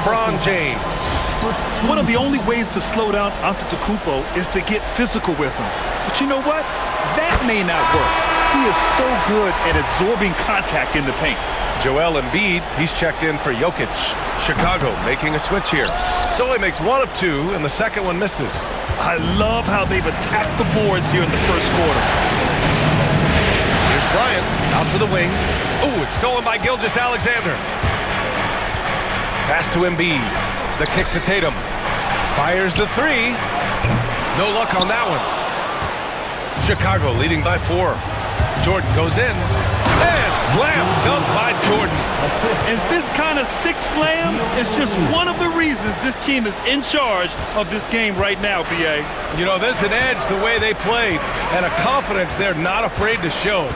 LeBron James. One of the only ways to slow down Antetokounmpo is to get physical with him. But you know what? That may not work. He is so good at absorbing contact in the paint. Joel Embiid, he's checked in for Jokic. Chicago making a switch here. So he makes one of two, and the second one misses. I love how they've attacked the boards here in the first quarter. Here's Bryant out to the wing. Ooh, it's stolen by Gilgeous-Alexander. Pass to Embiid. The kick to Tatum. Fires the three. No luck on that one. Chicago leading by 4. Jordan goes in. And slam dunk by Jordan. And this kind of six slam is just one of the reasons this team is in charge of this game right now, B.A. You know, there's an edge the way they played and a confidence they're not afraid to show.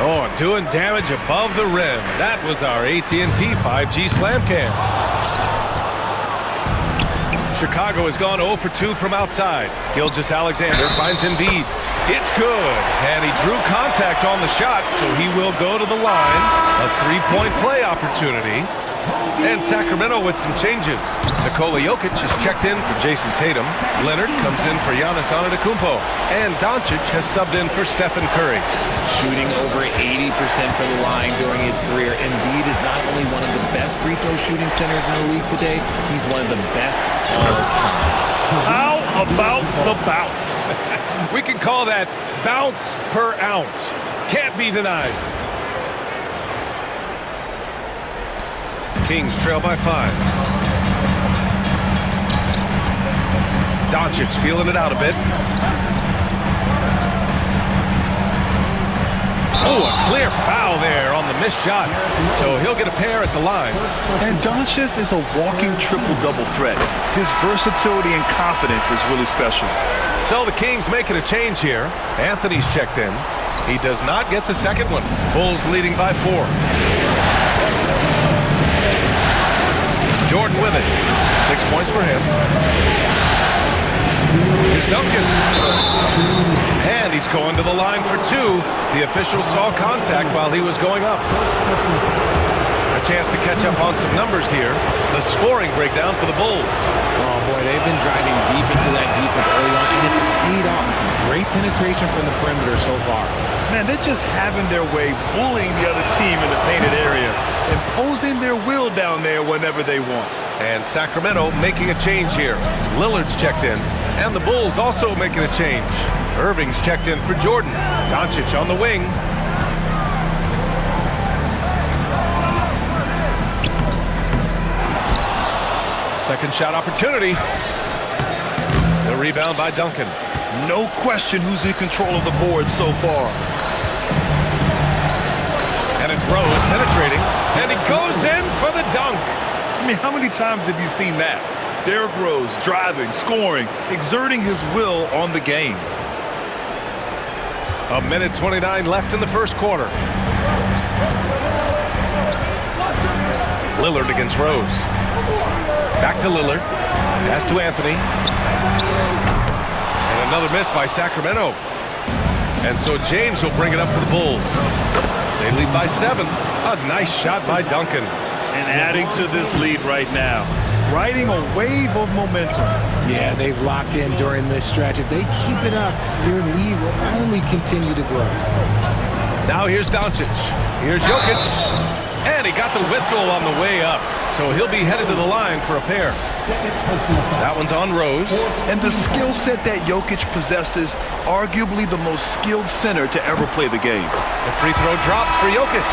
Oh, doing damage above the rim. That was our AT&T 5G Slam Cam. Chicago has gone 0 for 2 from outside. Gilgeous-Alexander finds Embiid. It's good. And he drew contact on the shot, so he will go to the line. A three-point play opportunity. And Sacramento with some changes. Nikola Jokic is checked in for Jason Tatum. Leonard comes in for Giannis Antetokounmpo. And Doncic has subbed in for Stephen Curry. Shooting over 80% from the line during his career. Embiid is not only one of the best free throw shooting centers in the league today, he's one of the best all time. How about the bounce? We can call that bounce per ounce. Can't be denied. Kings trail by 5. Doncic feeling it out a bit. Oh, a clear foul there on the missed shot. So he'll get a pair at the line. And Doncic is a walking triple-double threat. His versatility and confidence is really special. So the Kings making a change here. Anthony's checked in. He does not get the second one. Bulls leading by 4. Jordan with it. 6 points for him. Here's Duncan. And he's going to the line for 2. The official saw contact while he was going up. A chance to catch up on some numbers here. The scoring breakdown for the Bulls. Oh, boy, they've been driving deep into that defense early on, and it's paid off. Great penetration from the perimeter so far. Man, they're just having their way, bullying the other team in the painted area, imposing their will down there whenever they want. And Sacramento making a change here. Lillard's checked in, and the Bulls also making a change. Irving's checked in for Jordan. Doncic on the wing. Second shot opportunity. The rebound by Duncan. No question who's in control of the board so far. And it's Rose penetrating, and he goes in for the dunk. I mean, how many times have you seen that? Derrick Rose driving, scoring, exerting his will on the game. A minute 29 left in the first quarter. Lillard against Rose. Back to Lillard. Pass to Anthony. And another miss by Sacramento. And so James will bring it up for the Bulls. They lead by 7. A nice shot by Duncan. And adding to this lead right now. Riding a wave of momentum. Yeah, they've locked in during this stretch. If they keep it up, their lead will only continue to grow. Now here's Doncic. Here's Jokic. And he got the whistle on the way up. So he'll be headed to the line for a pair. That one's on Rose. And the skill set that Jokic possesses, arguably the most skilled center to ever play the game. The free throw drops for Jokic.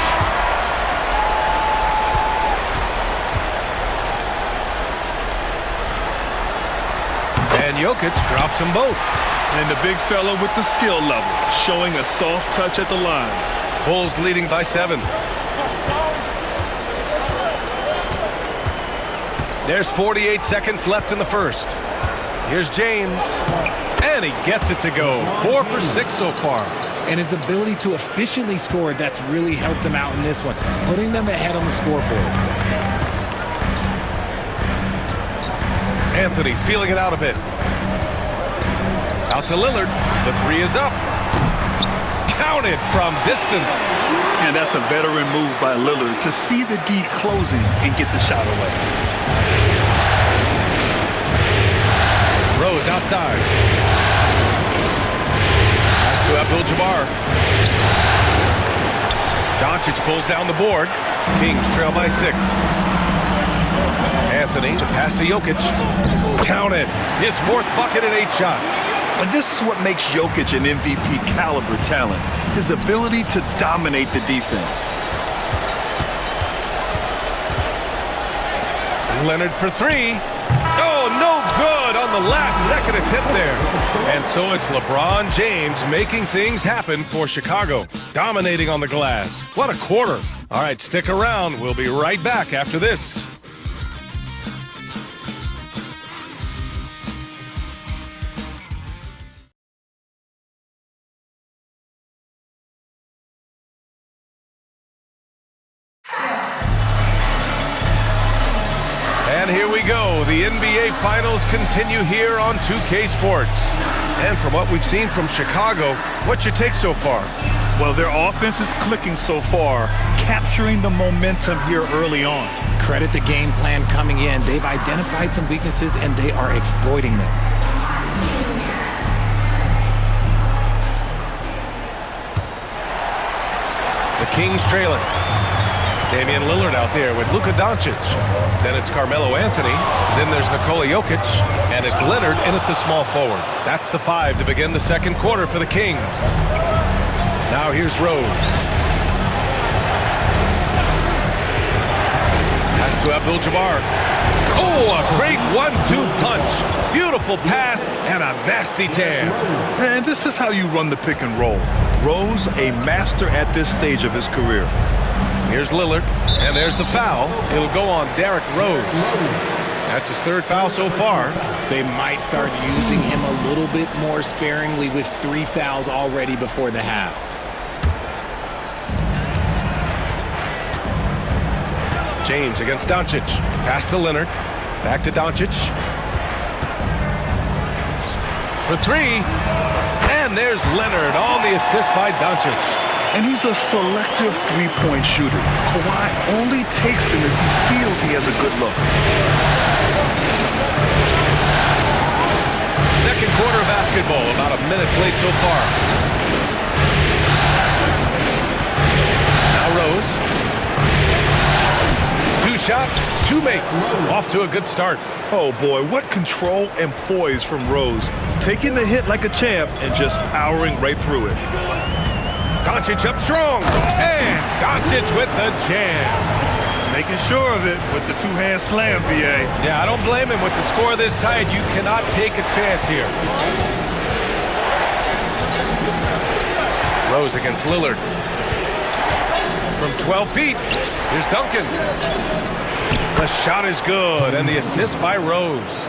And Jokic drops them both. And the big fella with the skill level, showing a soft touch at the line. Bulls leading by 7. There's 48 seconds left in the first. Here's James. And he gets it to go. 4 for 6 so far. And his ability to efficiently score, that's really helped him out in this one, putting them ahead on the scoreboard. Anthony feeling it out a bit. Out to Lillard. The 3 is up. Counted from distance. And that's a veteran move by Lillard to see the D closing and get the shot away. outside. Pass to Abdul-Jabbar. Doncic pulls down the board. Kings trail by 6. Anthony, the pass to Jokic. Counted. His 4th bucket in 8 shots. And this is what makes Jokic an MVP caliber talent. His ability to dominate the defense. Leonard for 3. Oh, no good on the last second attempt there. And so it's LeBron James making things happen for Chicago. Dominating on the glass. What a quarter. All right, stick around. We'll be right back after this. And here we go. The NBA Finals continue here on 2K Sports. And from what we've seen from Chicago, what's your take so far? Well, their offense is clicking so far, capturing the momentum here early on. Credit the game plan coming in. They've identified some weaknesses, and they are exploiting them. The Kings trailing. Damian Lillard out there with Luka Doncic. Then it's Carmelo Anthony. Then there's Nikola Jokic. And it's Leonard in at the small forward. That's the 5 to begin the second quarter for the Kings. Now here's Rose. Pass to Abdul-Jabbar. Oh, a great 1-2 punch. Beautiful pass and a nasty jam. And this is how you run the pick and roll. Rose, a master at this stage of his career. Here's Lillard, and there's the foul. It'll go on Derrick Rose. That's his 3rd foul so far. They might start using him a little bit more sparingly with 3 fouls already before the half. James against Doncic. Pass to Leonard. Back to Doncic. For 3. And there's Leonard on the assist by Doncic. And he's a selective three-point shooter. Kawhi only takes them if he feels he has a good look. Second quarter basketball, about a minute played so far. Now Rose. 2 shots, 2 makes. Off to a good start. Oh boy, what control and poise from Rose. Taking the hit like a champ and just powering right through it. Doncic up strong, and Doncic with the jam. Making sure of it with the 2-hand slam, B.A. Yeah, I don't blame him. With the score this tight, you cannot take a chance here. Rose against Lillard. From 12 feet, here's Duncan. The shot is good, and the assist by Rose.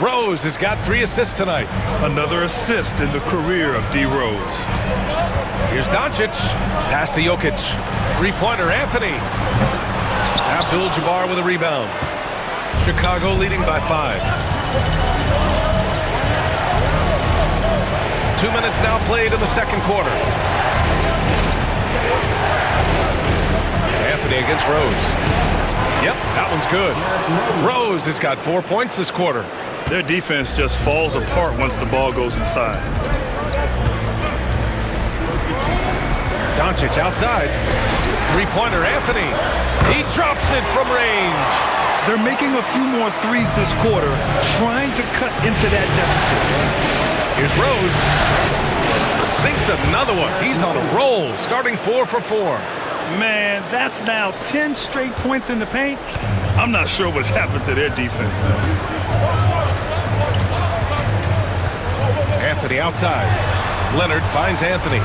Rose has got 3 assists tonight. Another assist in the career of D. Rose. Here's Doncic. Pass to Jokic. 3-pointer, Anthony. Abdul-Jabbar with a rebound. Chicago leading by 5. 2 minutes now played in the second quarter. Anthony against Rose. Yep, that one's good. Rose has got 4 points this quarter. Their defense just falls apart once the ball goes inside. Doncic outside. 3-pointer, Anthony. He drops it from range. They're making a few more threes this quarter, trying to cut into that deficit. Here's Rose. Sinks another one. He's on a roll, starting 4 for 4. Man, that's now 10 straight points in the paint. I'm not sure what's happened to their defense, man. Anthony outside. Leonard finds Anthony.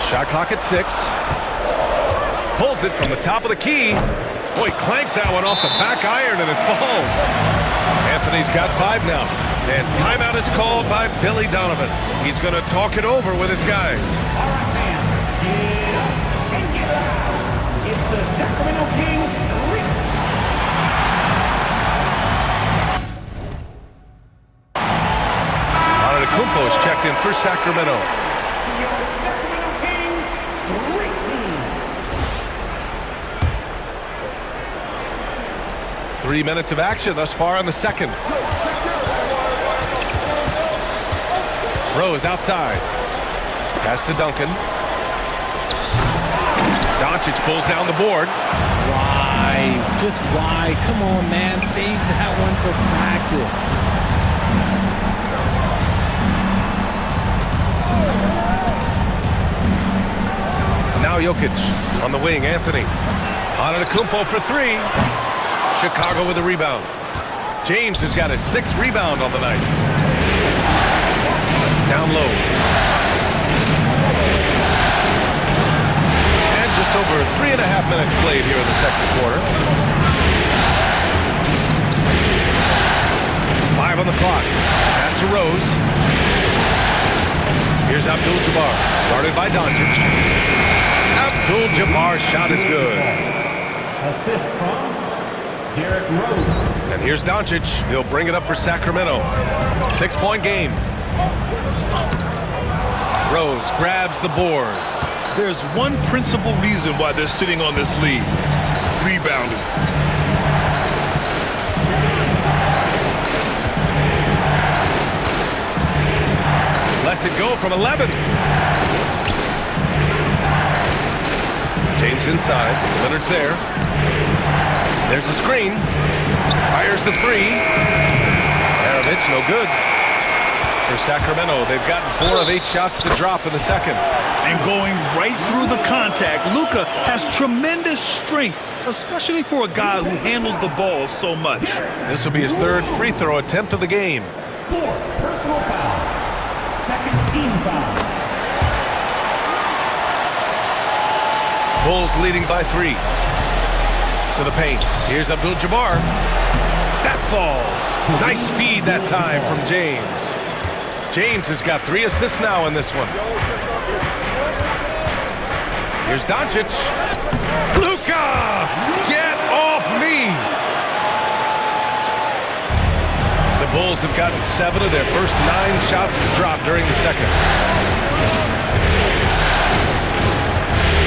Shot clock at 6. Pulls it from the top of the key. Boy, clanks that one off the back iron and it falls. Anthony's got 5 now. And timeout is called by Billy Donovan. He's going to talk it over with his guys. All right, fans. It's the Sacramento Kings streak. Antetokounmpo is checked in for Sacramento. Your Sacramento Kings streak team. 3 minutes of action thus far in the second. Rose outside. Pass to Duncan. Doncic pulls down the board. Why? Just why? Come on, man. Save that one for practice. Now Jokic on the wing. Anthony. Antetokounmpo for three. Chicago with a rebound. James has got his 6th rebound on the night. Down low. And just over 3.5 minutes played here in the second quarter. 5 on the clock. Pass to Rose. Here's Abdul-Jabbar. Guarded by Doncic. Abdul-Jabbar's shot is good. Assist from Derrick Rose. And here's Doncic. He'll bring it up for Sacramento. 6-point game. Rose grabs the board. There's one principal reason why they're sitting on this lead. Rebounding. Lets it go from 11. James inside. Leonard's there. There's a screen. Fires the three. Maravich, no good. For Sacramento, they've gotten 4 of 8 shots to drop in the second. And going right through the contact, Luka has tremendous strength, especially for a guy who handles the ball so much. This will be his 3rd free throw attempt of the game. 4th personal foul. 2nd team foul. Bulls leading by 3. To the paint. Here's Abdul-Jabbar. That falls. Nice feed that time from James. James has got 3 assists now in this one. Here's Doncic. Luka! Get off me! The Bulls have gotten 7 of their first 9 shots to drop during the second.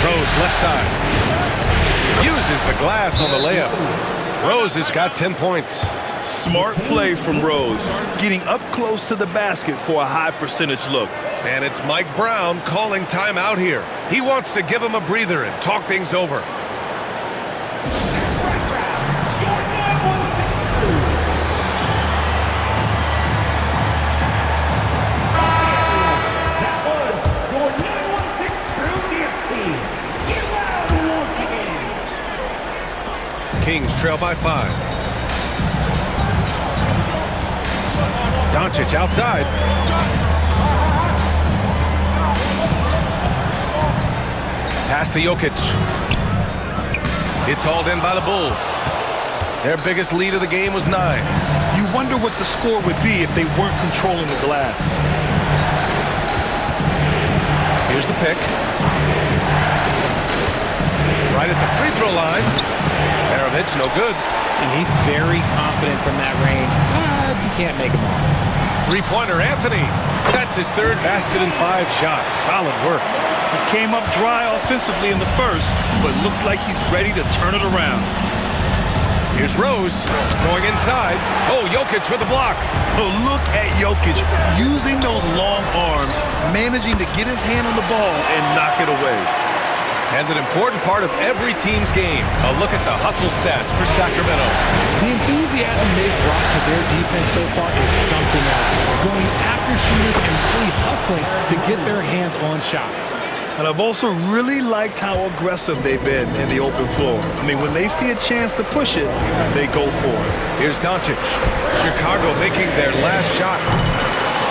Rose left side. Uses the glass on the layup. Rose has got 10 points. Smart play from Rose, getting up close to the basket for a high percentage look. And it's Mike Brown calling timeout here. He wants to give him a breather and talk things over. That was your 916 Crew Dance Team. Get loud once again. Kings trail by 5. Doncic outside. Pass to Jokic. It's hauled in by the Bulls. Their biggest lead of the game was 9. You wonder what the score would be if they weren't controlling the glass. Here's the pick. Right at the free throw line. Maravich, no good. And he's very confident from that range. But you can't make him all. Three-pointer, Anthony. That's his 3rd basket in 5 shots. Solid work. He came up dry offensively in the first, but looks like he's ready to turn it around. Here's Rose going inside. Oh, Jokic with the block. Oh, look at Jokic using those long arms, managing to get his hand on the ball and knock it away. And an important part of every team's game. A look at the hustle stats for Sacramento. The enthusiasm they've brought to their defense so far is something else. Going after shooters and really hustling to get their hands on shots. And I've also really liked how aggressive they've been in the open floor. I mean, when they see a chance to push it, they go for it. Here's Doncic. Chicago making their last shot.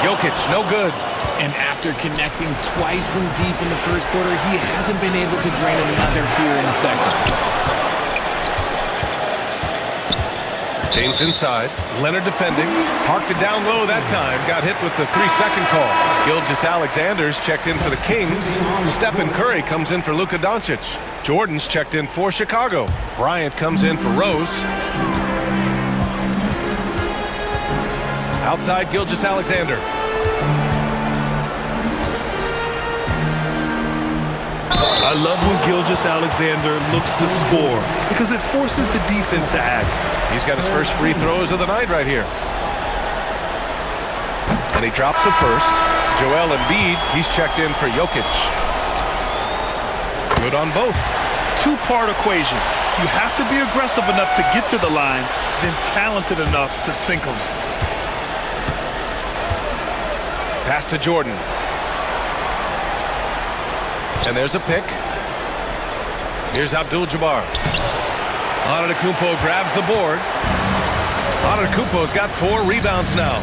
Jokic, no good. And after connecting twice from deep in the first quarter, he hasn't been able to drain another here in the second. James inside. Leonard defending. Parked it down low that time. Got hit with the 3-second call. Gilgeous-Alexander's checked in for the Kings. Stephen Curry comes in for Luka Doncic. Jordan's checked in for Chicago. Bryant comes in for Rose. Outside Gilgeous-Alexander. I love when Gilgeous-Alexander looks to score because it forces the defense to act. He's got his first free throws of the night right here. And he drops it first. Joel Embiid, he's checked in for Jokic. Good on both. Two-part equation. You have to be aggressive enough to get to the line, then talented enough to sink them. Pass to Jordan. And there's a pick. Here's Abdul-Jabbar. Antetokounmpo grabs the board. Antetokounmpo's got 4 rebounds now.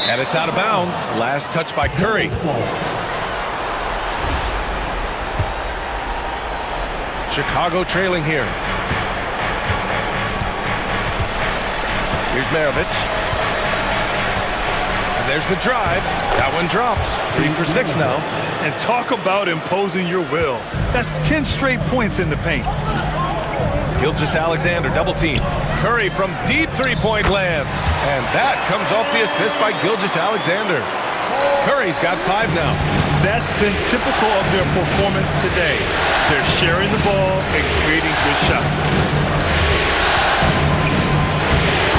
And it's out of bounds. Last touch by Curry. Chicago trailing here. Here's Maravich. And there's the drive. That one drops. 3 for 6 now. And talk about imposing your will. That's 10 straight points in the paint. Gilgeous-Alexander double team. Curry from deep three-point land. And that comes off the assist by Gilgeous-Alexander. Curry's got 5 now. That's been typical of their performance today. They're sharing the ball and creating good shots.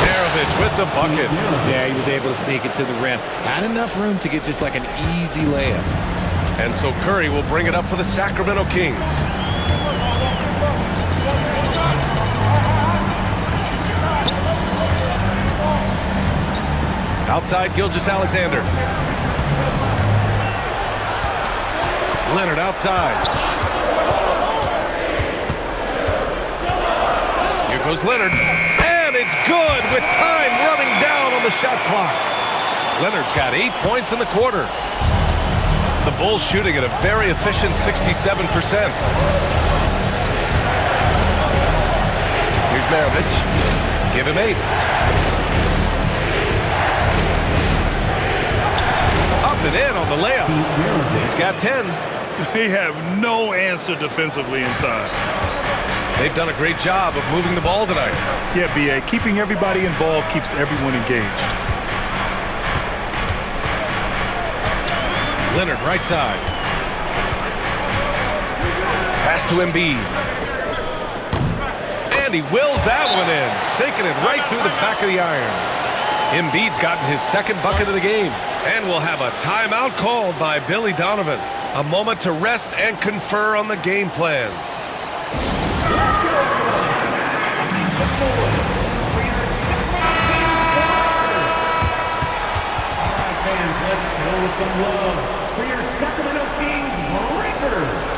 Maravich with the bucket. Yeah, he was able to sneak it to the rim. Had enough room to get just like an easy layup. And so Curry will bring it up for the Sacramento Kings. Outside, Gilgeous-Alexander. Leonard outside. Here goes Leonard. And it's good with time running down on the shot clock. Leonard's got 8 points in the quarter. The Bulls shooting at a very efficient 67%. Here's Maravich. Give him 8. Up and in on the layup. He's got 10. They have no answer defensively inside. They've done a great job of moving the ball tonight. Yeah, B.A. Keeping everybody involved keeps everyone engaged. Leonard right side. Pass to Embiid. And he wills that one in, sinking it right through the back of the iron. Embiid's gotten his 2nd bucket of the game. And we'll have a timeout called by Billy Donovan. A moment to rest and confer on the game plan. Fans, let's show some love for your Sacramento Kings Breakers.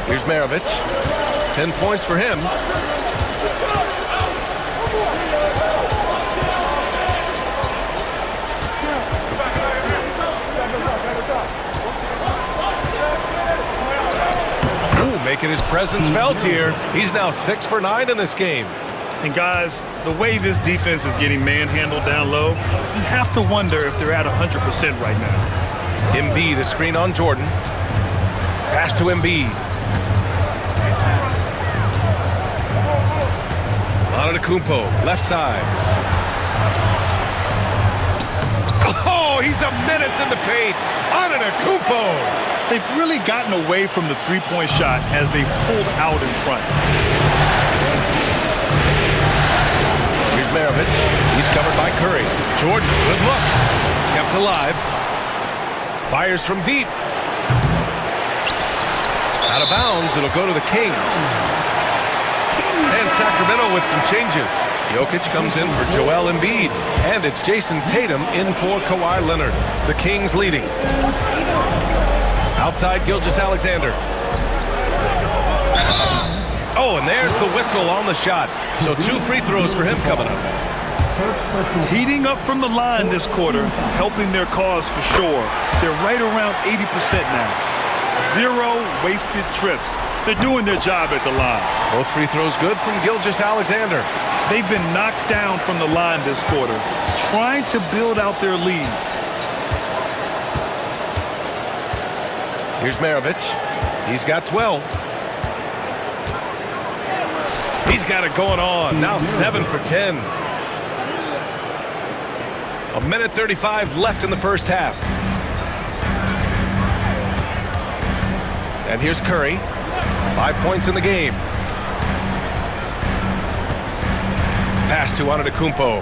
Here's Maravich. 10 points for him. Making his presence felt here. He's now 6 for 9 in this game. And guys, the way this defense is getting manhandled down low, you have to wonder if they're at 100% right now. Embiid, a screen on Jordan. Pass to Embiid. Antetokounmpo, left side. Oh, he's a menace in the paint. Antetokounmpo. They've really gotten away from the three-point shot as they pulled out in front. Here's Maravich. He's covered by Curry. Jordan, good look. Kept alive. Fires from deep. Out of bounds, it'll go to the Kings. And Sacramento with some changes. Jokic comes in for Joel Embiid. And it's Jason Tatum in for Kawhi Leonard. The Kings leading. Outside, Gilgeous-Alexander. Oh, and there's the whistle on the shot. So 2 free throws for him coming up. Heating up from the line this quarter, helping their cause for sure. They're right around 80% now. 0 wasted trips. They're doing their job at the line. Both free throws good from Gilgeous-Alexander. They've been knocked down from the line this quarter, trying to build out their lead. Here's Maravich. He's got 12. He's got it going on. Now 7 for 10. A minute 35 left in the first half. And here's Curry. 5 points in the game. Pass to Antetokounmpo.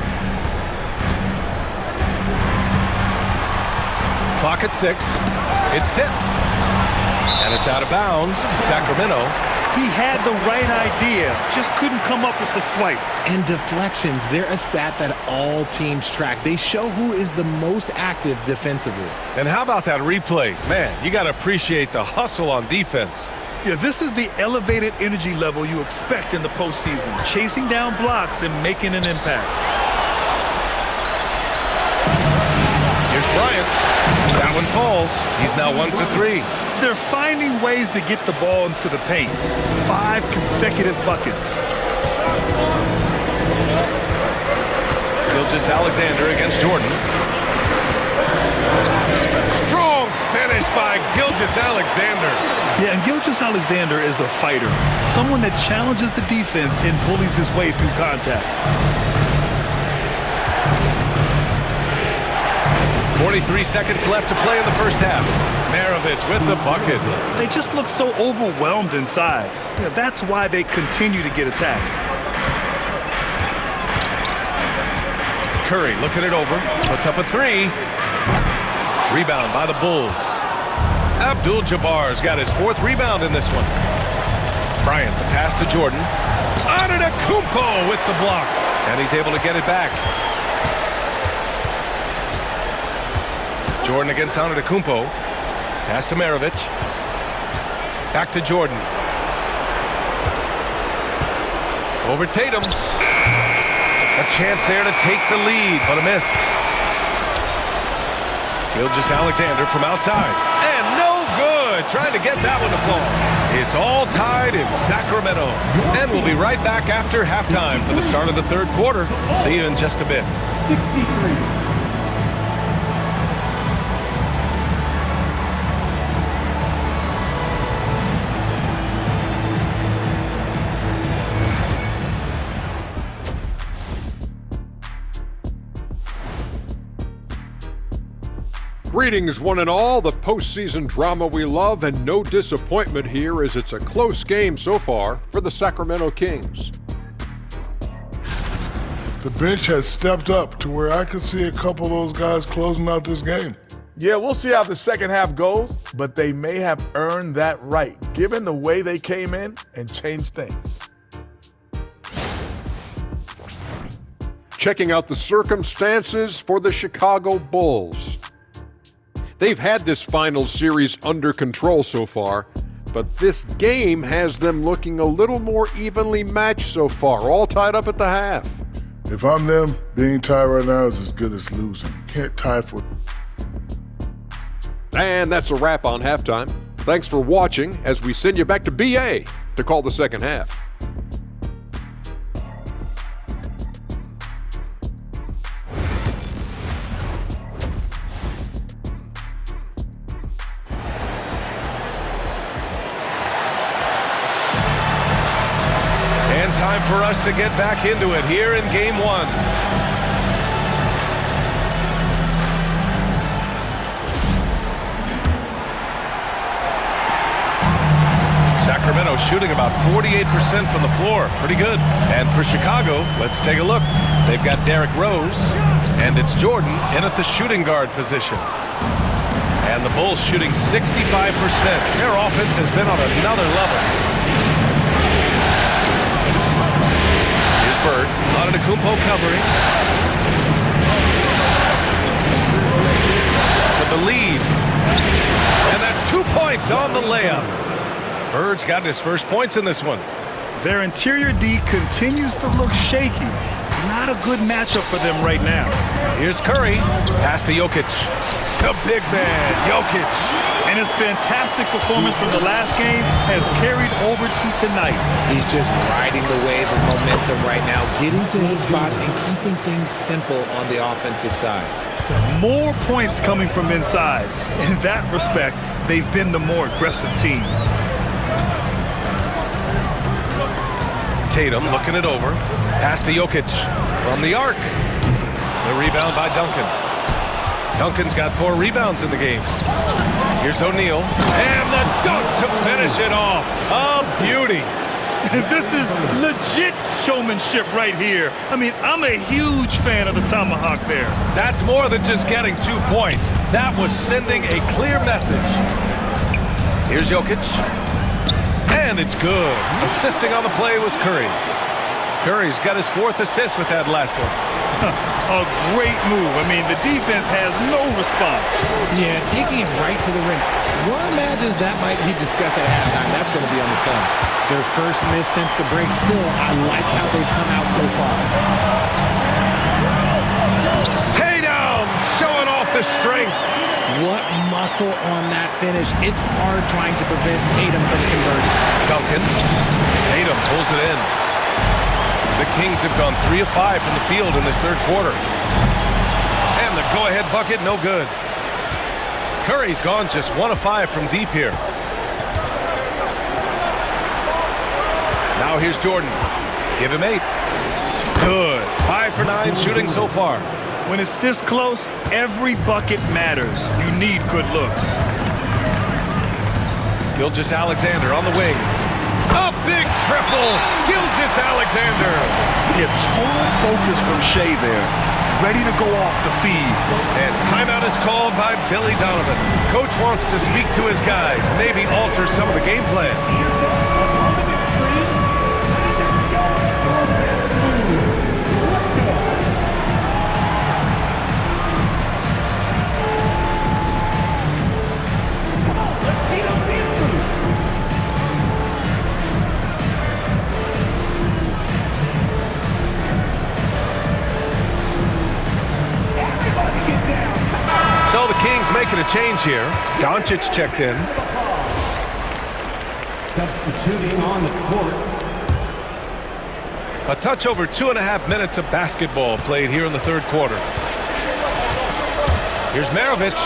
Clock at 6. It's tipped. And it's out of bounds to Sacramento. He had the right idea, just couldn't come up with the swipe. And deflections, they're a stat that all teams track. They show who is the most active defensively. And how about that replay? Man, you got to appreciate the hustle on defense. Yeah, this is the elevated energy level you expect in the postseason, chasing down blocks and making an impact. Here's Bryant. That one falls. He's now 1 for 3. They're finding ways to get the ball into the paint. 5 consecutive buckets. Gilgeous-Alexander against Jordan. Strong finish by Gilgeous-Alexander. Yeah, and Gilgeous-Alexander is a fighter, someone that challenges the defense and bullies his way through contact. 43 seconds left to play in the first half. Maravich with the bucket. They just look so overwhelmed inside. Yeah, that's why they continue to get attacked. Curry looking it over. Puts up a 3. Rebound by the Bulls. Abdul-Jabbar's got his 4th rebound in this one. Bryant, the pass to Jordan. Antetokounmpo with the block. And he's able to get it back. Jordan against Antetokounmpo. Pass to Maravich. Back to Jordan. Over Tatum. A chance there to take the lead, but a miss. Gilgeous-Alexander from outside. And no good. Trying to get that one to fall. It's all tied in Sacramento. And we'll be right back after halftime for the start of the third quarter. See you in just a bit. 63. Greetings, one and all. The postseason drama we love, and no disappointment here as it's a close game so far for the Sacramento Kings. The bench has stepped up to where I could see a couple of those guys closing out this game. Yeah, we'll see how the second half goes, but they may have earned that right, given the way they came in and changed things. Checking out the circumstances for the Chicago Bulls. They've had this finals series under control so far, but this game has them looking a little more evenly matched so far, all tied up at the half. If I'm them, being tied right now is as good as losing. Can't tie for. And that's a wrap on halftime. Thanks for watching as we send you back to BA to call the second half. Time for us to get back into it here in Game 1. Sacramento shooting about 48% from the floor. Pretty good. And for Chicago, let's take a look. They've got Derrick Rose, and it's Jordan in at the shooting guard position. And the Bulls shooting 65%. Their offense has been on another level. Bird, Antetokounmpo covering. To the lead. And that's 2 points on the layup. Bird's got his first points in this one. Their interior D continues to look shaky. Not a good matchup for them right now. Here's Curry. Pass to Jokic. The big man, Jokic. And his fantastic performance from the last game has carried over to tonight. He's just riding the wave of momentum right now, getting to his spots and keeping things simple on the offensive side. More points coming from inside. In that respect, they've been the more aggressive team. Tatum looking it over. Pass to Jokic from the arc. The rebound by Duncan. Duncan's got 4 rebounds in the game. Here's O'Neal. And the dunk to finish it off. A beauty. This is legit showmanship right here. I mean, I'm a huge fan of the tomahawk there. That's more than just getting 2 points. That was sending a clear message. Here's Jokic. And it's good. Assisting on the play was Curry. Curry's got his 4th assist with that last one. A great move. I mean, the defense has no response. Yeah, taking it right to the rim. One imagines that might be discussed at halftime. That's going to be on the film. Their first miss since the break. Still, I like how they've come out so far. Tatum showing off the strength. What muscle on that finish. It's hard trying to prevent Tatum from converting. Duncan. Tatum pulls it in. The Kings have gone 3 of 5 from the field in this 3rd quarter. And the go-ahead bucket, no good. Curry's gone just 1 of 5 from deep here. Now here's Jordan. Give him 8. Good. 5 for 9 shooting so far. When it's this close, every bucket matters. You need good looks. Gilgeous-Alexander on the wing. A big triple. Gilgeous-Alexander. Yeah, total focus from Shea there. Ready to go off the feed. And timeout is called by Billy Donovan. Coach wants to speak to his guys, maybe alter some of the game plan. So the Kings making a change here. Doncic checked in. Substituting on the court. A touch over 2.5 minutes of basketball played here in the 3rd quarter. Here's Maravich.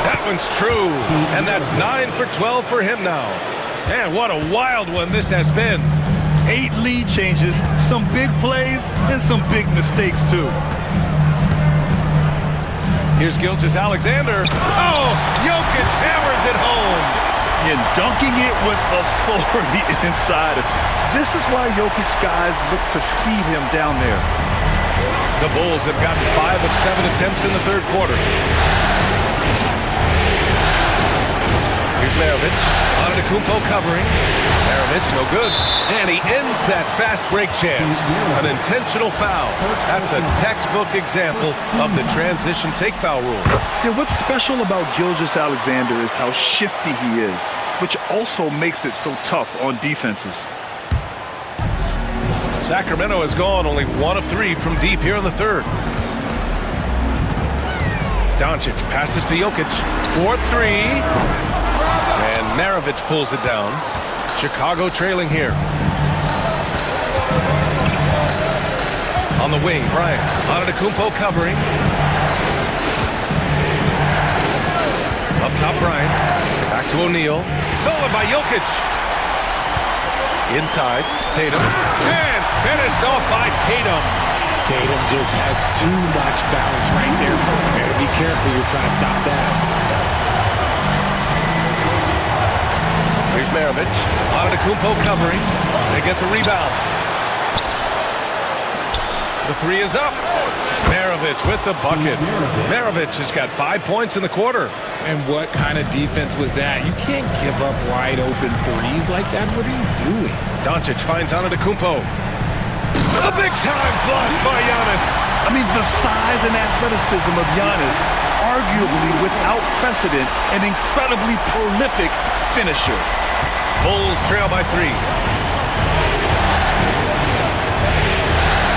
That one's true. And that's 9 for 12 for him now. Man, what a wild one this has been. 8 lead changes, some big plays, and some big mistakes, too. Here's Gilgeous-Alexander. Oh, Jokic hammers it home. And dunking it with authority inside. This is why Jokic guys look to feed him down there. The Bulls have gotten 5 of 7 attempts in the 3rd quarter. Here's Maravich. Antetokounmpo covering. Maravich, no good. And he ends that fast break chance. An intentional foul. That's a textbook example of the transition take foul rule. Yeah, what's special about Gilgeous-Alexander is how shifty he is, which also makes it so tough on defenses. Sacramento has gone only 1 of 3 from deep here in the 3rd. Doncic passes to Jokic. 4-3. And Maravich pulls it down. Chicago trailing here. On the wing, Bryant. Antetokounmpo covering. Up top, Bryant. Back to O'Neal. Stolen by Jokic. Inside, Tatum. And finished off by Tatum. Tatum just has too much balance right there. Better be careful, you're trying to stop that. Here's Maravich. Antetokounmpo covering. They get the rebound. The 3 is up. Maravich with the bucket. Maravich has got 5 points in the quarter. And what kind of defense was that? You can't give up wide open threes like that. What are you doing? Doncic finds Antetokounmpo. A big-time flush by Giannis. I mean, the size and athleticism of Giannis, arguably without precedent, an incredibly prolific finisher. Bulls trail by 3.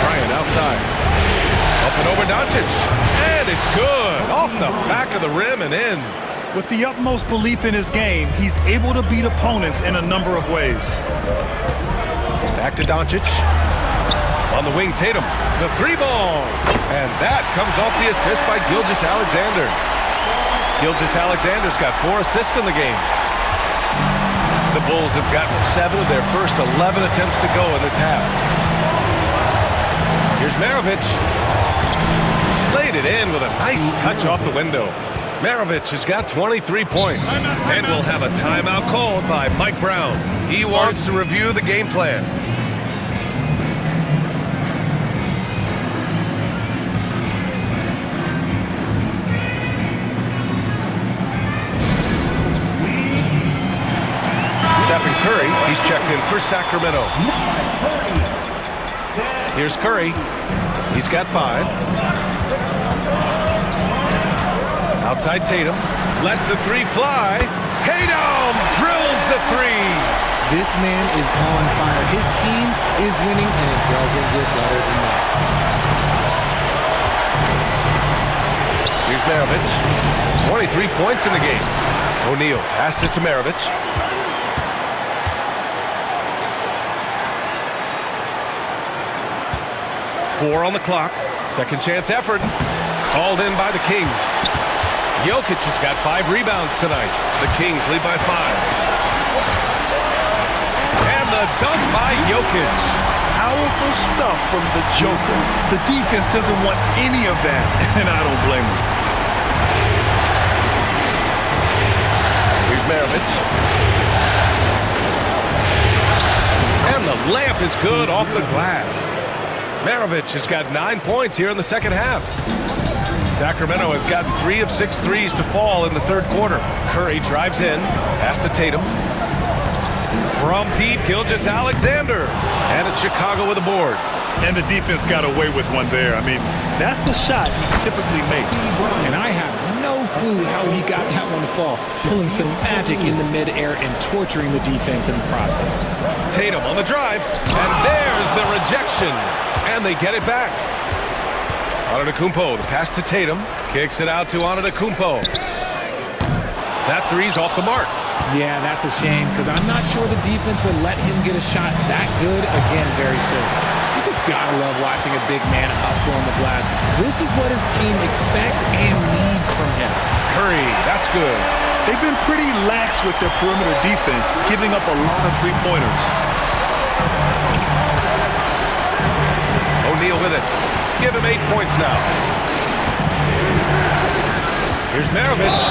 Bryant outside. Up and over Doncic. And it's good. Off the back of the rim and in. With the utmost belief in his game, he's able to beat opponents in a number of ways. Back to Doncic. On the wing, Tatum. The 3-ball. And that comes off the assist by Gilgeous-Alexander. Gilgeous-Alexander's got 4 assists in the game. The Bulls have gotten 7 of their first 11 attempts to go in this half. Here's Maravich. Laid it in with a nice touch off the window. Maravich has got 23 points. And we'll have a timeout called by Mike Brown. He wants to review the game plan. Stephen Curry, he's checked in for Sacramento. Here's Curry. He's got 5. Outside Tatum. Lets the 3 fly. Tatum drills the 3. This man is on fire. His team is winning, and it doesn't get better than that. Here's Maravich. 23 points in the game. O'Neal passes to Maravich. 4 on the clock. Second chance effort. Called in by the Kings. Jokic has got 5 rebounds tonight. The Kings lead by 5. And the dunk by Jokic. Powerful stuff from the Joker. The defense doesn't want any of that, and I don't blame them. Here's Maravich. And the layup is good off the glass. Maravich has got 9 points here in the second half. Sacramento has gotten 3 of 6 threes to fall in the third quarter. Curry drives in, pass to Tatum. From deep, Gilgeous-Alexander. And it's Chicago with a board. And the defense got away with one there. I mean, that's a shot he typically makes. And I have no clue how he got that one to fall. Pulling some magic in the midair and torturing the defense in the process. Tatum on the drive. And there's the rejection. And they get it back. Antetokounmpo, the pass to Tatum. Kicks it out to Antetokounmpo. That 3's off the mark. Yeah, that's a shame, because I'm not sure the defense would let him get a shot that good again very soon. You just gotta love watching a big man hustle on the glass. This is what his team expects and needs from him. Curry, that's good. They've been pretty lax with their perimeter defense, giving up a lot of three-pointers. O'Neal with it. Give him 8 points now. Here's Maravich.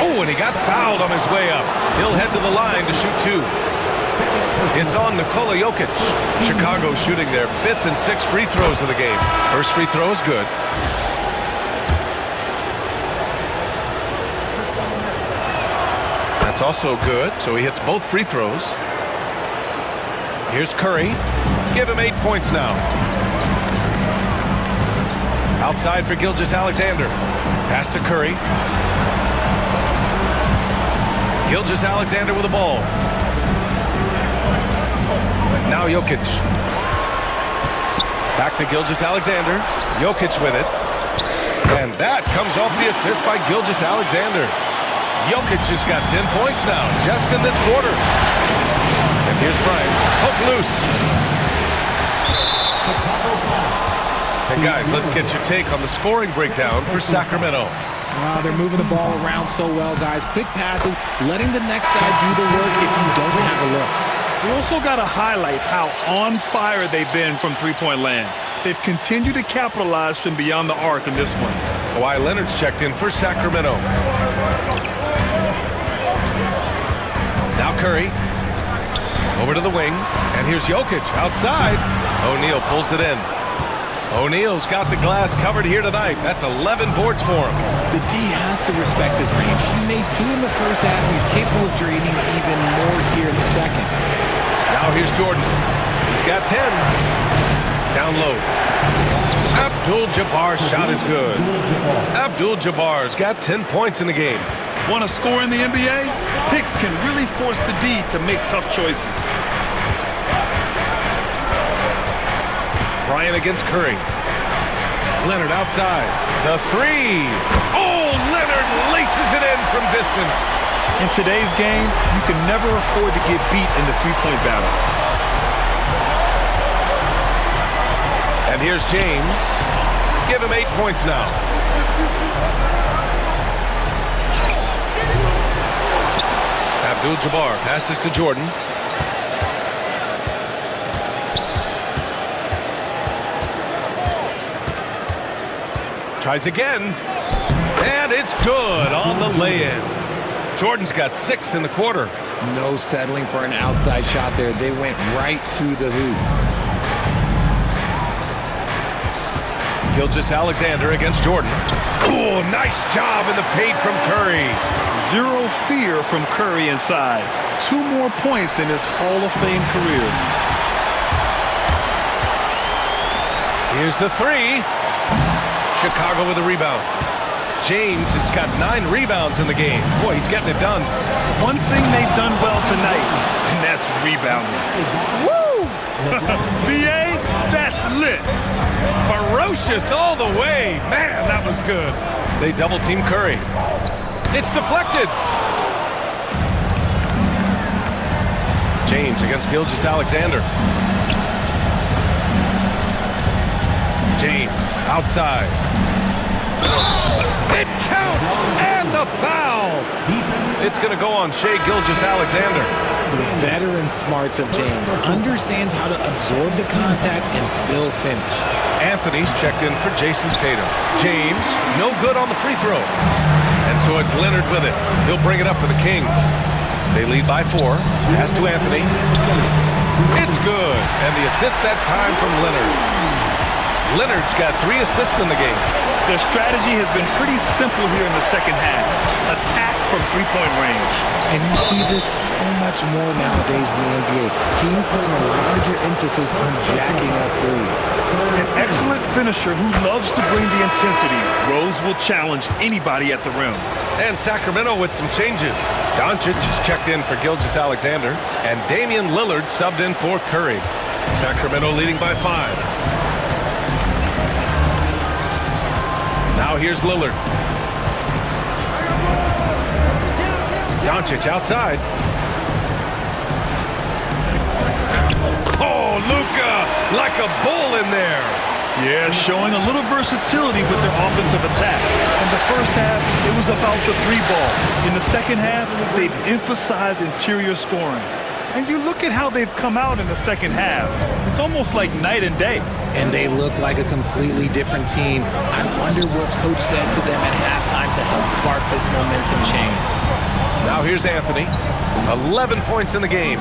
Oh, and he got fouled on his way up. He'll head to the line to shoot 2. It's on Nikola Jokic. Chicago shooting their 5th and 6th free throws of the game. First free throw is good. That's also good, so he hits both free throws. Here's Curry. Give him 8 points now. Outside for Gilgeous-Alexander. Pass to Curry. Gilgeous-Alexander with the ball. Now Jokic. Back to Gilgeous-Alexander. Jokic with it. And that comes off the assist by Gilgeous-Alexander. Jokic has got 10 points now, just in this quarter. And here's Bryant. Hook loose. And guys, let's get your take on the scoring breakdown for Sacramento. Wow, they're moving the ball around so well, guys. Quick passes, letting the next guy do the work if you don't have a look. We also got to highlight how on fire they've been from three-point land. They've continued to capitalize from beyond the arc in this one. Kawhi Leonard's checked in for Sacramento. Now Curry. Over to the wing. And here's Jokic outside. O'Neal pulls it in. O'Neal's got the glass covered here tonight. That's 11 boards for him. The D has to respect his range. He made 2 in the first half, and he's capable of draining even more here in the second. Now here's Jordan. He's got 10. Down low. Abdul-Jabbar's shot is good. Abdul-Jabbar's got 10 points in the game. Want to score in the NBA? Picks can really force the D to make tough choices. Bryant against Curry. Leonard outside. The 3. Oh, Leonard laces it in from distance. In today's game, you can never afford to get beat in the three-point battle. And here's James. Give him 8 points now. Abdul-Jabbar passes to Jordan. Tries again. And it's good on the lay-in. Jordan's got 6 in the quarter. No settling for an outside shot there. They went right to the hoop. Gilgeous-Alexander against Jordan. Cool, nice job in the paint from Curry. Zero fear from Curry inside. 2 more points in his Hall of Fame career. Here's the 3. Chicago with a rebound. James has got 9 rebounds in the game. Boy, he's getting it done. One thing they've done well tonight, and that's rebounding. Woo! BA, that's lit. Ferocious all the way. Man, that was good. They double-team Curry. It's deflected. James against Gilgeous-Alexander. James outside. It counts, and the foul. It's going to go on Shai Gilgeous-Alexander. The veteran smarts of James understands how to absorb the contact and still finish. Anthony's checked in for Jason Tatum. James, no good on the free throw. And so it's Leonard with it. He'll bring it up for the Kings. They lead by 4. Pass to Anthony. It's good. And the assist that time from Leonard. Leonard's got 3 assists in the game. Their strategy has been pretty simple here in the second half. Attack from three-point range. And you see this so much more nowadays in the NBA. Team putting a larger emphasis on jacking up threes. An excellent finisher who loves to bring the intensity. Rose will challenge anybody at the rim. And Sacramento with some changes. Doncic is checked in for Gilgeous-Alexander, and Damian Lillard subbed in for Curry. Sacramento leading by 5. Now here's Lillard. Doncic outside. Oh, Luka, like a bull in there. Yeah, showing a little versatility with their offensive attack. In the first half, it was about the 3 ball. In the second half, they've emphasized interior scoring. And you look at how they've come out in the second half. It's almost like night and day. And they look like a completely different team. I wonder what coach said to them at halftime to help spark this momentum change. Now here's Anthony. 11 points in the game.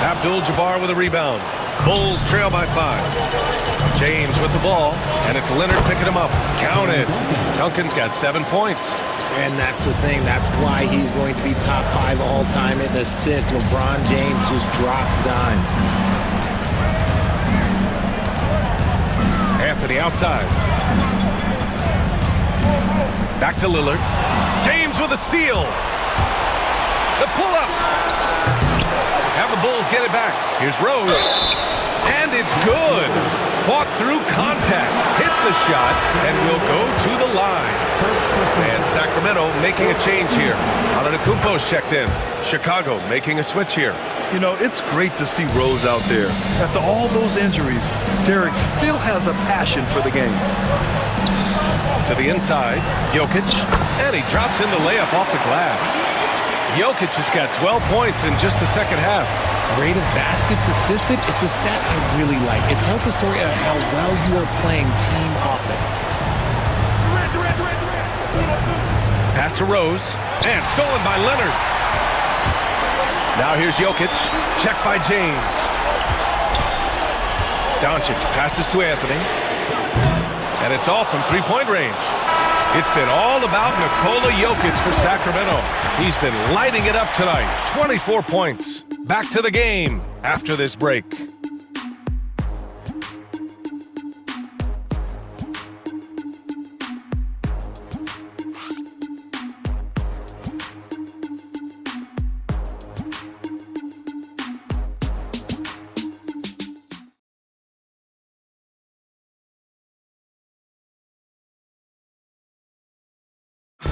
Abdul-Jabbar with a rebound. Bulls trail by 5. James with the ball, and it's Leonard picking him up. Counted. Duncan's got 7 points. And that's the thing. That's why he's going to be top 5 all-time in assists. LeBron James just drops dimes. Anthony outside. Back to Lillard. James with a steal. The pull-up. Have the Bulls get it back. Here's Rose. And it's good. Fought through contact. Hit the shot and will go to the line. And Sacramento making a change here. Antetokounmpo's checked in. Chicago making a switch here. You know, it's great to see Rose out there. After all those injuries, Derek still has a passion for the game. To the inside, Jokic, and he drops in the layup off the glass. Jokic has got 12 points in just the second half. Rate of baskets assisted, it's a stat I really like. It tells the story of how well you are playing team offense. Pass to Rose, and stolen by Leonard. Now here's Jokic, checked by James. Doncic passes to Anthony. And it's all from three-point range. It's been all about Nikola Jokic for Sacramento. He's been lighting it up tonight. 24 points. Back to the game after this break.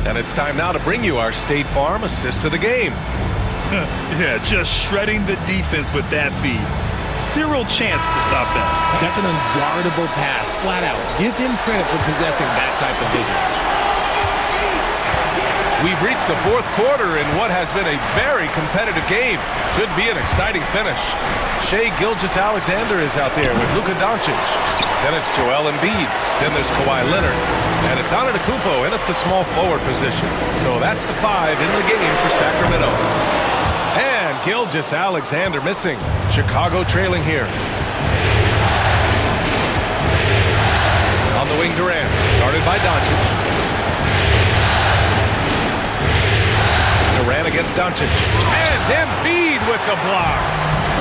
And it's time now to bring you our State Farm assist of the game. Yeah, just shredding the defense with that feed. Zero chance to stop that. That's an unguardable pass, flat out. Give him credit for possessing that type of vision. We've reached the fourth quarter in what has been a very competitive game. Should be an exciting finish. Shai Gilgeous-Alexander is out there with Luka Doncic. Then it's Joel Embiid. Then there's Kawhi Leonard. And it's Antetokounmpo in at the small forward position. So that's the 5 in the game for Sacramento. And Gilgeous-Alexander missing. Chicago trailing here. On the wing, Durant. Guarded by Doncic. Durant against Doncic. And Embiid with the block.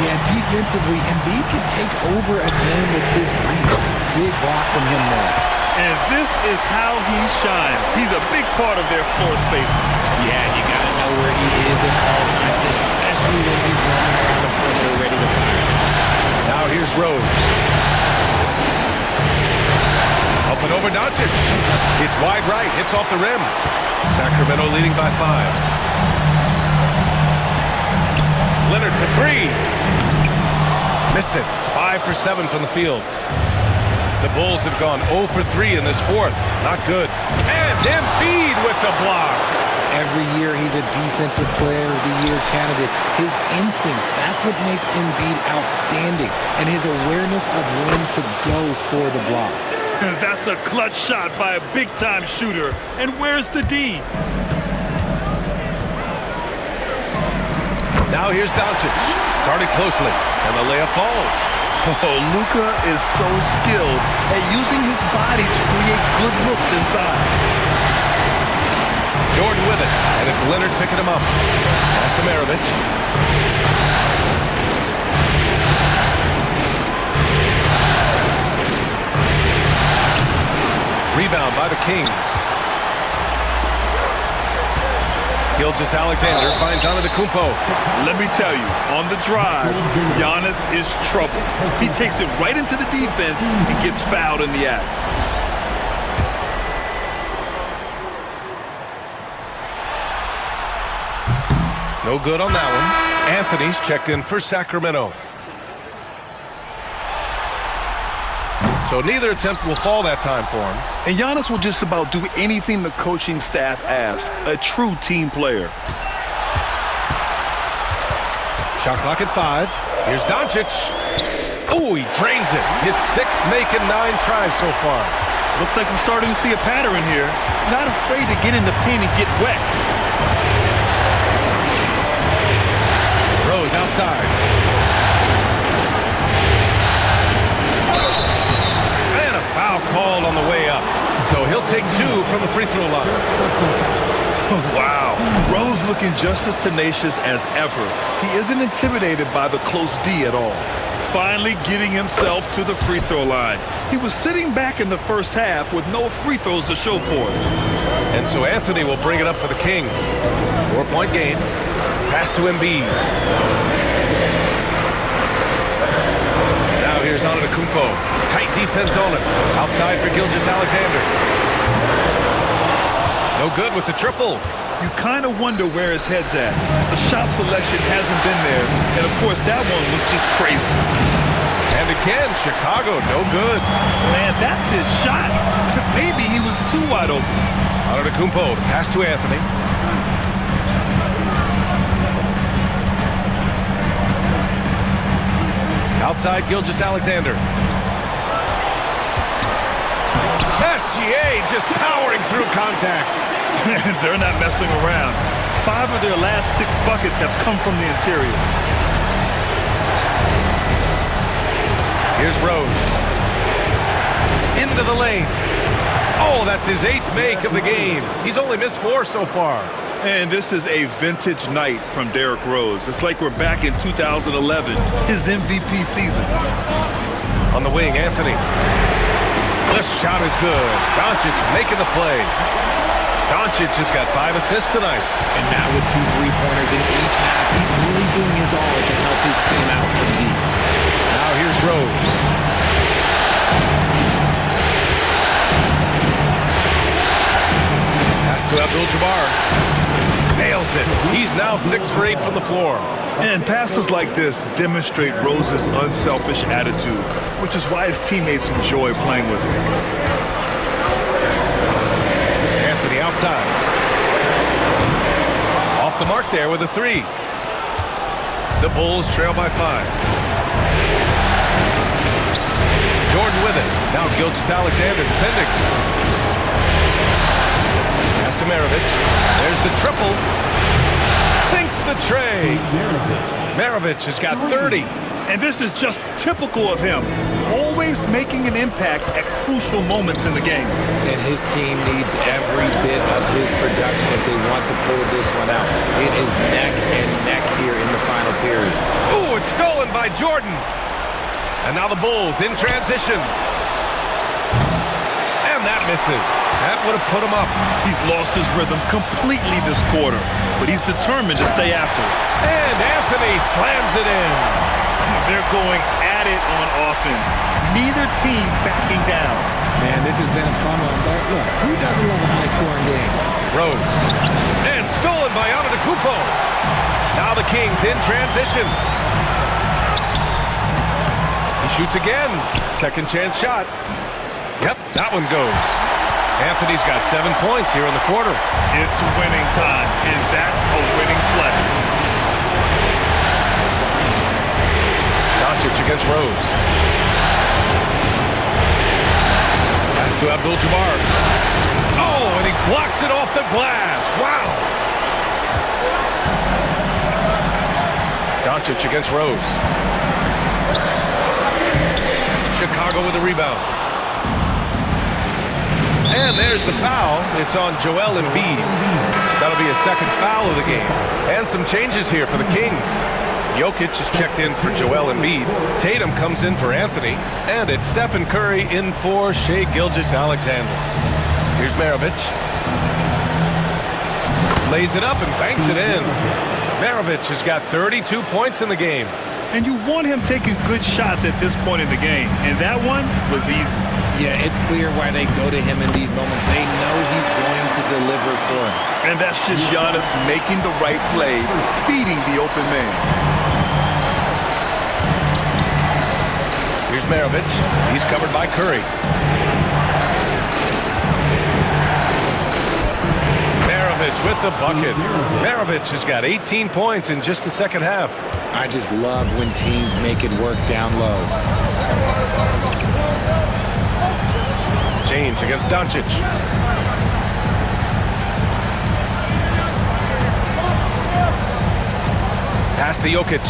Yeah, defensively, Embiid can take over a game with his reach. Big block from him there. And this is how he shines. He's a big part of their floor spacing. Yeah, you got to know where he is at all times, especially when he's running around the perimeter ready to fire. Now here's Rose. Up and over Doncic. It's wide right. Hits off the rim. Sacramento leading by 5. Leonard for 3. Missed it. 5 for 7 from the field. The Bulls have gone 0 for 3 in this fourth. Not good. And Embiid with the block. Every year he's a Defensive Player of the Year candidate. His instincts, that's what makes Embiid outstanding. And his awareness of when to go for the block. That's a clutch shot by a big-time shooter. And where's the D? Now here's Doncic. Guarded closely. And the layup falls. Oh, Luka is so skilled at using his body to create good looks inside. Jordan with it. And it's Leonard picking him up. Pass to Maravich. Rebound by the Kings. Gilgeous-Alexander finds Antetokounmpo. Let me tell you, on the drive, Giannis is trouble. He takes it right into the defense and gets fouled in the act. No good on that one. Anthony's checked in for Sacramento. So neither attempt will fall that time for him. And Giannis will just about do anything the coaching staff asks. A true team player. Shot clock at 5. Here's Doncic. Oh, he drains it. His 6th make and 9 tries so far. Looks like I'm starting to see a pattern here. Not afraid to get in the paint and get wet. Rose outside. And a foul called on the way up. So he'll take 2 from the free throw line. Wow. Rose looking just as tenacious as ever. He isn't intimidated by the close D at all. Finally getting himself to the free throw line. He was sitting back in the first half with no free throws to show for it. And so Anthony will bring it up for the Kings. 4-point game. Pass to Embiid. Now here's Antetokounmpo. Tight defense on him. Outside for Gilgeous-Alexander. No good with the triple. You kind of wonder where his head's at. The shot selection hasn't been there. And, of course, that one was just crazy. And again, Chicago, no good. Man, that's his shot. Maybe he was too wide open. Antetokounmpo, the pass to Anthony. Outside, Gilgeous-Alexander. SGA just powering through contact. They're not messing around. 5 of their last 6 buckets have come from the interior. Here's Rose. Into the lane. Oh, that's his 8th make of the game. He's only missed 4 so far. And this is a vintage night from Derrick Rose. It's like we're back in 2011, his MVP season. On the wing, Anthony. This shot is good. Doncic making the play. Doncic has got 5 assists tonight. And now with 2 3-pointers in each half, he's really doing his all to help his team out from deep. Now here's Rose. Pass to Abdul-Jabbar. Nails it. He's now 6 for 8 from the floor. And passes like this demonstrate Rose's unselfish attitude, which is why his teammates enjoy playing with him. Anthony outside. the mark there with a 3. The Bulls trail by 5. Jordan with it. Now Gilgeous-Alexander defending. Pass to Maravich. There's the triple. Sinks the tray. Maravich has got 30. And this is just typical of him. Always making an impact at crucial moments in the game. And his team needs every bit of his production if they want to pull this one out. It is neck and neck here in the final period. Ooh, it's stolen by Jordan. And now the Bulls in transition. And that misses. That would have put him up. He's lost his rhythm completely this quarter, but he's determined to stay after it. And Anthony slams it in. They're going at it on offense. Neither team backing down. Man, this has been a fun one. But look, who doesn't love a high-scoring game? Rose. And stolen by Antetokounmpo. Now the Kings in transition. He shoots again. Second chance shot. Yep, that one goes. Anthony's got 7 points here in the quarter. It's winning time, and that's a winning play. Doncic against Rose. Pass to Abdul-Jabbar. Oh, and he blocks it off the glass. Wow. Doncic against Rose. Chicago with a rebound. And there's the foul. It's on Joel Embiid. That'll be a second foul of the game. And some changes here for the Kings. Jokic is checked in for Joel Embiid. Tatum comes in for Anthony. And it's Stephen Curry in for Shai Gilgeous-Alexander. Here's Maravich. Lays it up and banks it in. Maravich has got 32 points in the game. And you want him taking good shots at this point in the game. And that one was easy. Yeah, it's clear why they go to him in these moments. They know he's going to deliver for him. And that's just Giannis making the right play, feeding the open man. Here's Maravich. He's covered by Curry. Maravich with the bucket. Maravich has got 18 points in just the second half. I just love when teams make it work down low. James against Doncic. Pass to Jokic.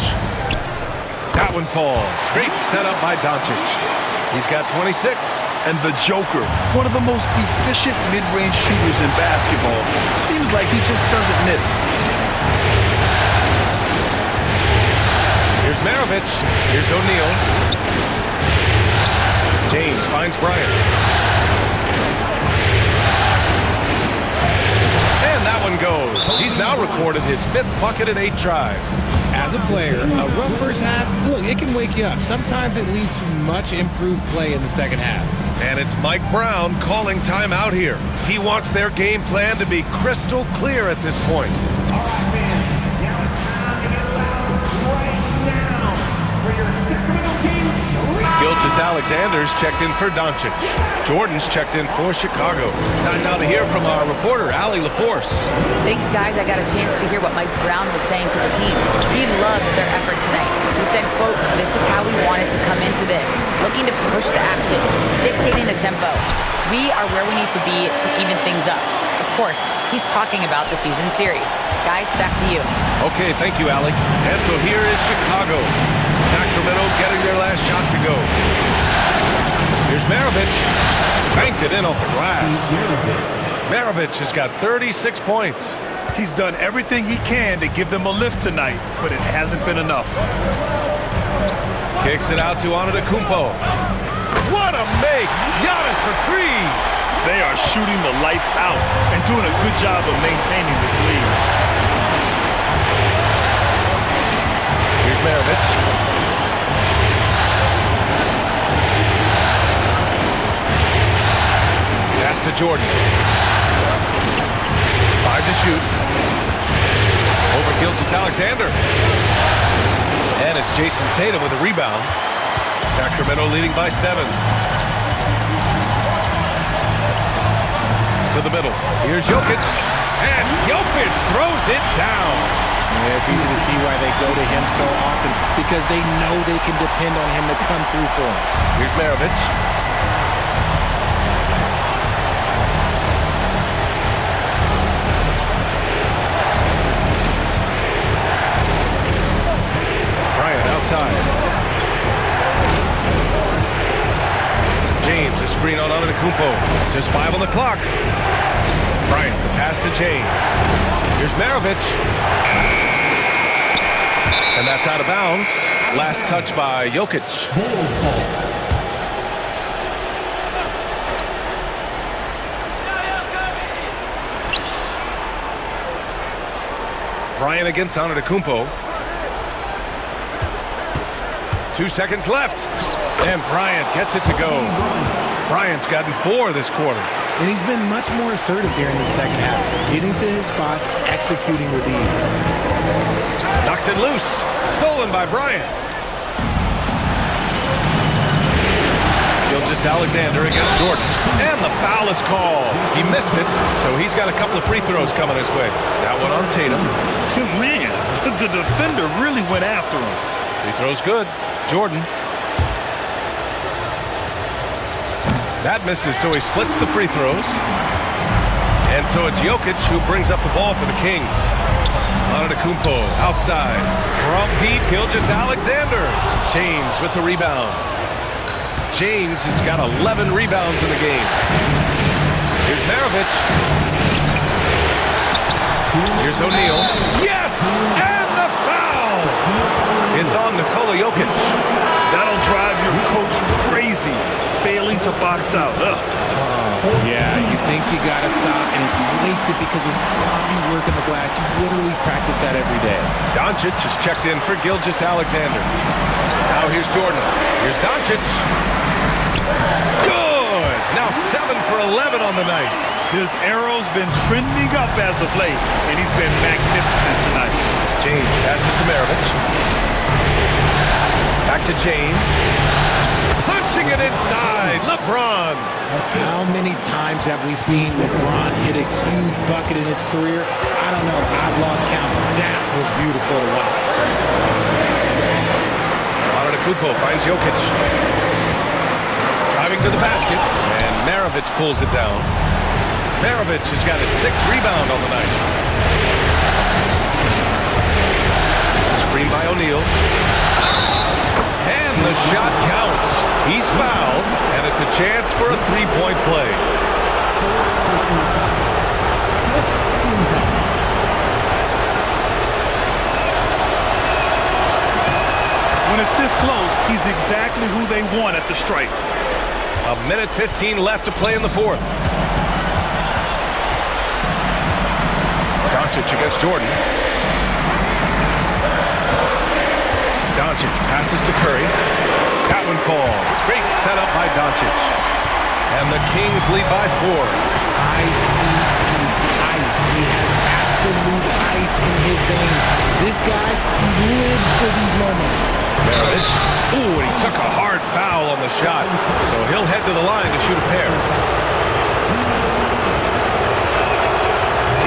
That one falls. Great setup by Doncic. He's got 26. And the Joker, one of the most efficient mid-range shooters in basketball, seems like he just doesn't miss. Here's Maravich. Here's O'Neal. James finds Bryant. And that one goes. He's now recorded his 5th bucket in 8 tries. As a player, a rough first half, look, it can wake you up. Sometimes it leads to much improved play in the second half. And it's Mike Brown calling timeout here. He wants their game plan to be crystal clear at this point. All right, fans. Now it's time to get loud right now for your Sacramento Kings. Gilgeous-Alexander's checked in for Doncic. Jordan's checked in for Chicago. Time now to hear from our reporter, Allie LaForce. Thanks, guys. I got a chance to hear what Mike Brown was saying to the team. He loves their effort tonight. He said, quote, "This is how we wanted to come into this, looking to push the action, dictating the tempo. We are where we need to be to even things up." Of course, he's talking about the season series. Guys, back to you. Okay, thank you, Allie. And so here is Chicago. Sacramento getting their last shot to go. Here's Maravich. Banked it in off the glass. Maravich has got 36 points. He's done everything he can to give them a lift tonight, but it hasn't been enough. Kicks it out to Antetokounmpo. What a make! Giannis for 3! They are shooting the lights out and doing a good job of maintaining this lead. Here's Maravich. Pass to Jordan. 5 to shoot. Over Gilgeous-Alexander. And it's Jason Tatum with a rebound. Sacramento leading by 7. To the middle. Here's Jokic. And Jokic throws it down. Yeah, it's easy to see why they go to him so often, because they know they can depend on him to come through for them. Here's Maravich. Bryant outside. James, a screen on Antetokounmpo. Just 5 on the clock. Bryant, the pass to James. Here's Maravich. And that's out of bounds. Last touch by Jokic. Bryant against Antetokounmpo. 2 seconds left. And Bryant gets it to go. Bryant's gotten 4 this quarter. And he's been much more assertive here in the second half, getting to his spots, executing with ease. Knocks it loose. Stolen by Bryant. Gilgeous-Alexander against Jordan. And the foul is called. He missed it, so he's got a couple of free throws coming his way. That one on Tatum. Man, the defender really went after him. Free throw's good. Jordan. That misses, so he splits the free throws. And so it's Jokic who brings up the ball for the Kings. Antetokounmpo outside. From deep, Gilgeous-Alexander. James with the rebound. James has got 11 rebounds in the game. Here's Maravich. Here's O'Neal. Yes! And the foul! It's on Nikola Jokic. That'll drive your coach crazy, failing to box out. Yeah, you think you got to stop, and it's wasted because of sloppy work in the glass. You literally practice that every day. Doncic is checked in for Gilgeous-Alexander. Now here's Jordan. Here's Doncic. Good! Now 7 for 11 on the night. His arrow's been trending up as of late, and he's been magnificent tonight. James passes to Maravich. Back to James. Punching it inside. LeBron. How many times have we seen LeBron hit a huge bucket in his career? I don't know. I've lost count, but that was beautiful to watch. Antetokounmpo finds Jokic. Driving to the basket, and Maravich pulls it down. Maravich has got his 6th rebound on the night. Screen by O'Neal. And the shot counts. He's fouled, and it's a chance for a 3-point play. When it's this close, he's exactly who they want at the stripe. 1:15 left to play in the 4th. Doncic against Jordan. Doncic passes to Curry. That one falls. Great setup by Doncic. And the Kings lead by 4. I see the ice. He has absolute ice in his veins. This guy, he lives for these moments. Maravich. Ooh, and he took a hard foul on the shot. So he'll head to the line to shoot a pair.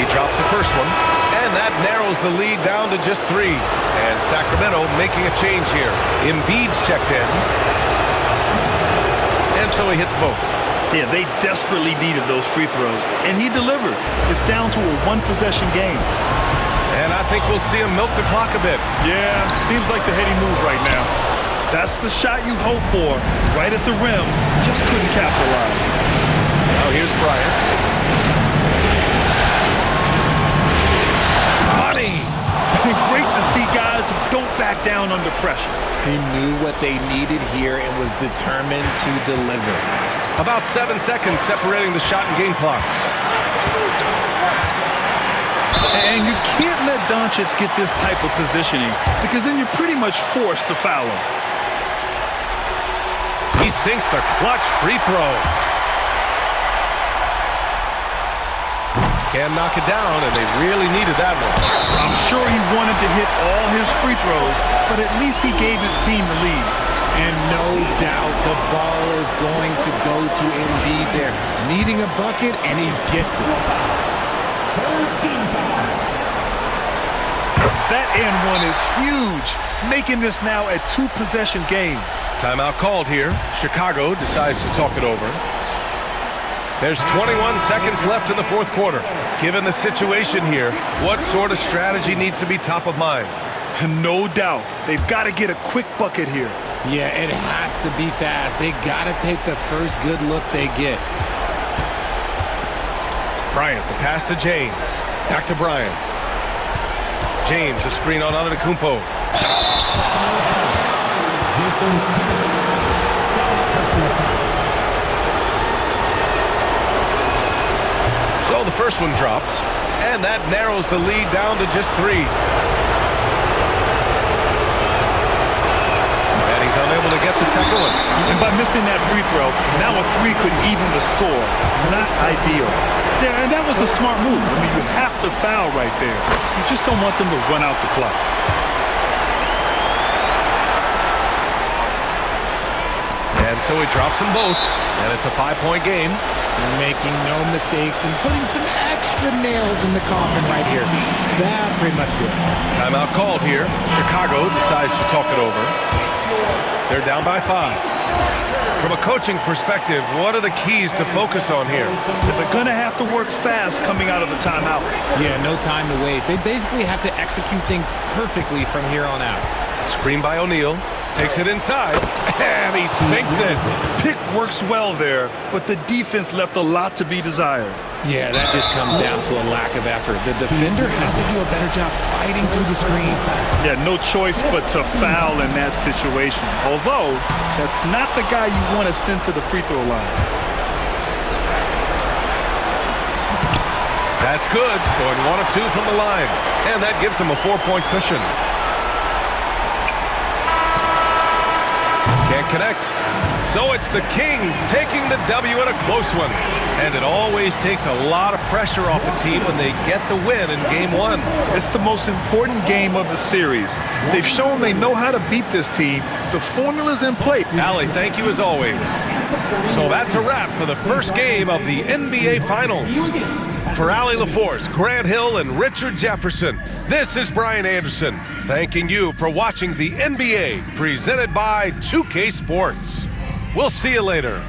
He drops the first one. And that narrows the lead down to just 3. And Sacramento making a change here. Embiid's checked in. And so he hits both. Yeah, they desperately needed those free throws, and he delivered. It's down to a 1-possession game. And I think we'll see him milk the clock a bit. Yeah, seems like the heady move right now. That's the shot you hope for, right at the rim. Just couldn't capitalize. Now here's Bryant. Money! Great to see guys who don't back down under pressure. He knew what they needed here and was determined to deliver. About 7 seconds separating the shot and game clocks. And you can't let Doncic get this type of positioning because then you're pretty much forced to foul him. He sinks the clutch free throw. Can't knock it down, and they really needed that one. I'm sure he wanted to hit all his free throws, but at least he gave his team the lead. And no doubt the ball is going to go to Embiid there. Needing a bucket, and he gets it. 13 foul. That and one is huge, making this now a two-possession game. Timeout called here. Chicago decides to talk it over. There's 21 seconds left in the fourth quarter. Given the situation here, what sort of strategy needs to be top of mind? No doubt, they've got to get a quick bucket here. Yeah, it has to be fast. They got to take the first good look they get. Bryant, the pass to James. Back to Bryant. James, a screen on Antetokounmpo. So the first one drops, and that narrows the lead down to just 3. And he's unable to get the second one. And by missing that free throw, now a 3 could even the score. Not ideal. Yeah, and that was a smart move. I mean, you have to foul right there. You just don't want them to run out the clock. And so he drops them both, and it's a 5-point game. Making no mistakes and putting some extra nails in the coffin right here. That's pretty much good. Timeout called here. Chicago decides to talk it over. They're down by 5. From a coaching perspective, what are the keys to focus on here? They're going to have to work fast coming out of the timeout. Yeah, no time to waste. They basically have to execute things perfectly from here on out. Screen by O'Neal. Takes it inside, and he sinks it. Pick works well there, but the defense left a lot to be desired. Yeah, that just comes down to a lack of effort. The defender has to do a better job fighting through the screen. Yeah, no choice but to foul in that situation. Although, that's not the guy you want to send to the free throw line. That's good, going 1 of 2 from the line. And that gives him a 4-point cushion. Can't connect. So it's the Kings taking the W in a close one. And it always takes a lot of pressure off a team when they get the win in Game 1. It's the most important game of the series. They've shown they know how to beat this team. The formula's in place. Allie, thank you as always. So that's a wrap for the first game of the NBA Finals. For Allie LaForce, Grant Hill, and Richard Jefferson, this is Brian Anderson, thanking you for watching the NBA, presented by 2K Sports. We'll see you later.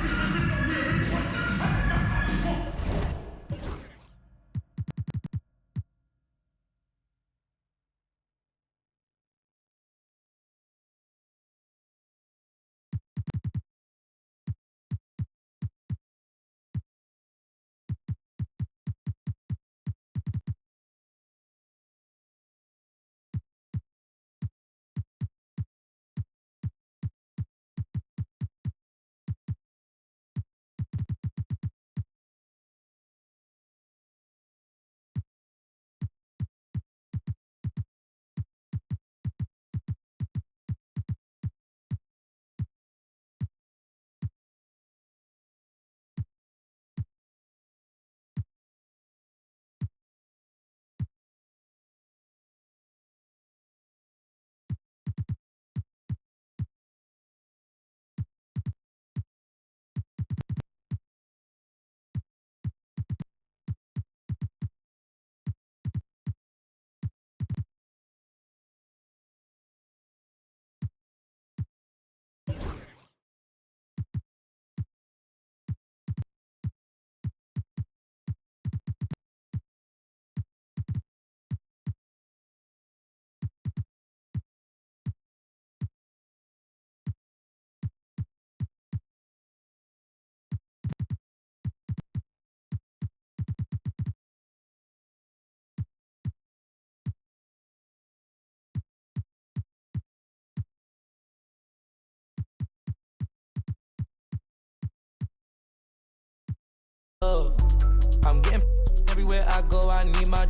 I'm getting everywhere I go, I need my